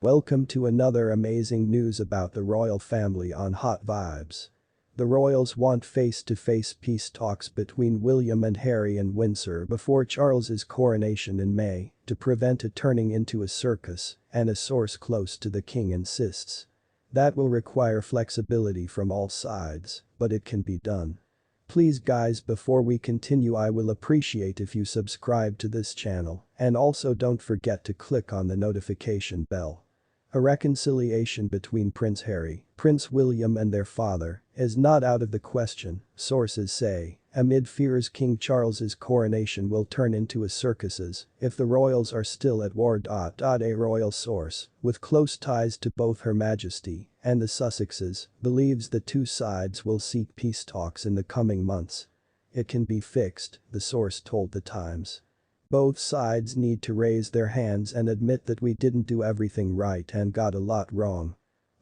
Welcome to another amazing news about the royal family on Hot Vibes. The royals want face-to-face peace talks between William and Harry in Windsor before Charles's coronation in May to prevent it turning into a circus, and a source close to the king insists. That will require flexibility from all sides, but it can be done. Please guys, before we continue, I will appreciate if you subscribe to this channel and also don't forget to click on the notification bell. A reconciliation between Prince Harry, Prince William and their father is not out of the question, sources say, amid fears King Charles's coronation will turn into a circus if the royals are still at war. A royal source, with close ties to both Her Majesty and the Sussexes, believes the two sides will seek peace talks in the coming months. It can be fixed, the source told The Times. Both sides need to raise their hands and admit that we didn't do everything right and got a lot wrong.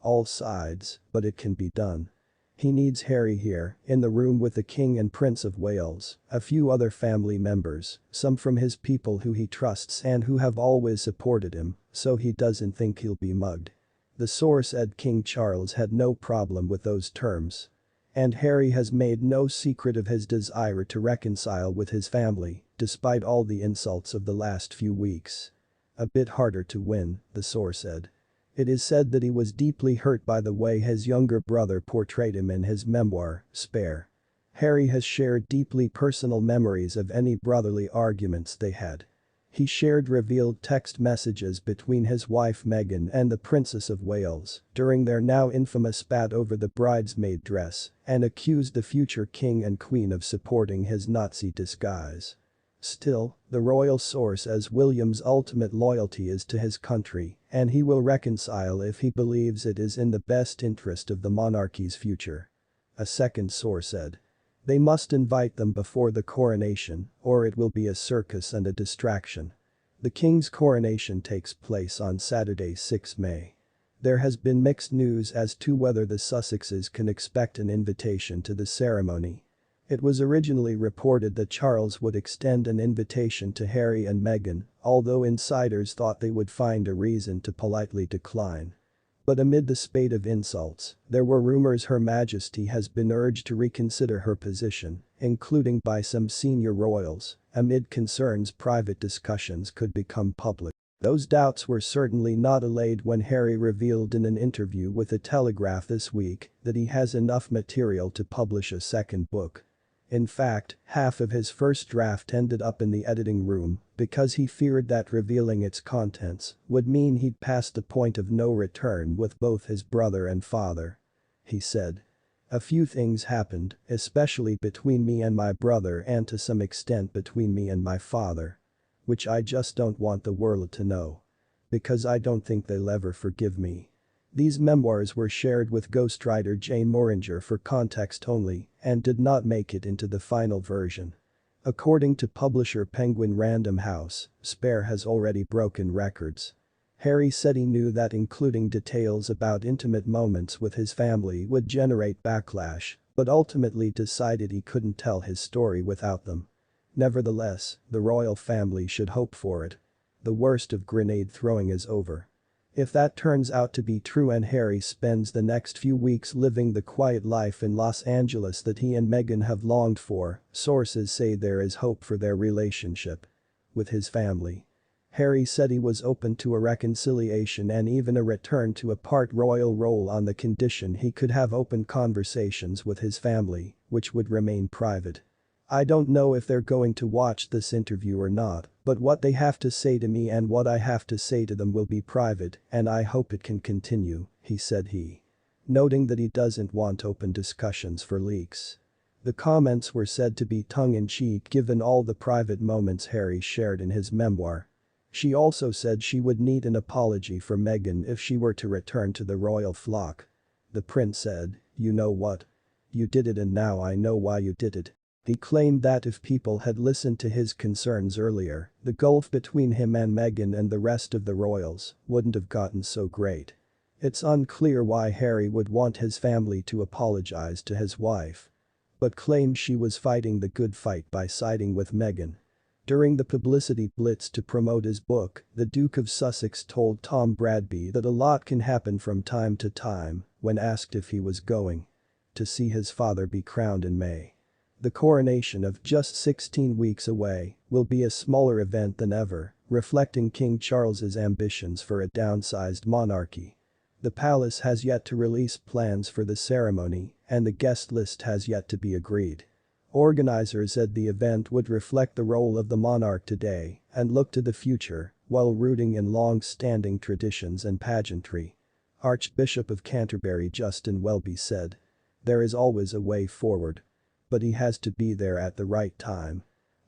All sides, but it can be done. He needs Harry here, in the room with the King and Prince of Wales, a few other family members, some from his people who he trusts and who have always supported him, so he doesn't think he'll be mugged. The source said King Charles had no problem with those terms. And Harry has made no secret of his desire to reconcile with his family, despite all the insults of the last few weeks. A bit harder to win, the source said. It is said that he was deeply hurt by the way his younger brother portrayed him in his memoir, Spare. Harry has shared deeply personal memories of any brotherly arguments they had. He shared revealed text messages between his wife Meghan and the Princess of Wales during their now infamous spat over the bridesmaid dress and accused the future king and queen of supporting his Nazi disguise. Still, the royal source says William's ultimate loyalty is to his country and he will reconcile if he believes it is in the best interest of the monarchy's future. A second source said. They must invite them before the coronation or it will be a circus and a distraction. The king's coronation takes place on Saturday, 6 May. There has been mixed news as to whether the Sussexes can expect an invitation to the ceremony. It was originally reported that Charles would extend an invitation to Harry and Meghan, although insiders thought they would find a reason to politely decline. But amid the spate of insults, there were rumors Her Majesty has been urged to reconsider her position, including by some senior royals, amid concerns private discussions could become public. Those doubts were certainly not allayed when Harry revealed in an interview with The Telegraph this week that he has enough material to publish a second book. In fact, half of his first draft ended up in the editing room because he feared that revealing its contents would mean he'd passed the point of no return with both his brother and father. He said. A few things happened, especially between me and my brother and to some extent between me and my father. Which I just don't want the world to know. Because I don't think they'll ever forgive me. These memoirs were shared with ghostwriter Jane Moringer for context only and did not make it into the final version. According to publisher Penguin Random House, Spare has already broken records. Harry said he knew that including details about intimate moments with his family would generate backlash, but ultimately decided he couldn't tell his story without them. Nevertheless, the royal family should hope for it. The worst of grenade throwing is over. If that turns out to be true and Harry spends the next few weeks living the quiet life in Los Angeles that he and Meghan have longed for, sources say there is hope for their relationship. With his family. Harry said he was open to a reconciliation and even a return to a part royal role on the condition he could have open conversations with his family, which would remain private. I don't know if they're going to watch this interview or not, but what they have to say to me and what I have to say to them will be private and I hope it can continue, he said noting that he doesn't want open discussions for leaks. The comments were said to be tongue-in-cheek given all the private moments Harry shared in his memoir. She also said she would need an apology from Meghan if she were to return to the royal flock. The prince said, "You know what? You did it and now I know why you did it." He claimed that if people had listened to his concerns earlier, the gulf between him and Meghan and the rest of the royals wouldn't have gotten so great. It's unclear why Harry would want his family to apologize to his wife. But claimed she was fighting the good fight by siding with Meghan. During the publicity blitz to promote his book, the Duke of Sussex told Tom Bradby that a lot can happen from time to time when asked if he was going to see his father be crowned in May. The coronation, of just 16 weeks away, will be a smaller event than ever, reflecting King Charles's ambitions for a downsized monarchy. The palace has yet to release plans for the ceremony, and the guest list has yet to be agreed. Organizers said the event would reflect the role of the monarch today and look to the future while rooting in long-standing traditions and pageantry. Archbishop of Canterbury Justin Welby said, "There is always a way forward. But he has to be there at the right time."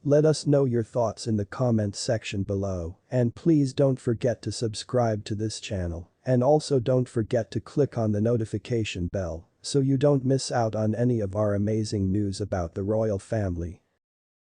Let us know your thoughts in the comments section below, and please don't forget to subscribe to this channel, and also don't forget to click on the notification bell so you don't miss out on any of our amazing news about the royal family.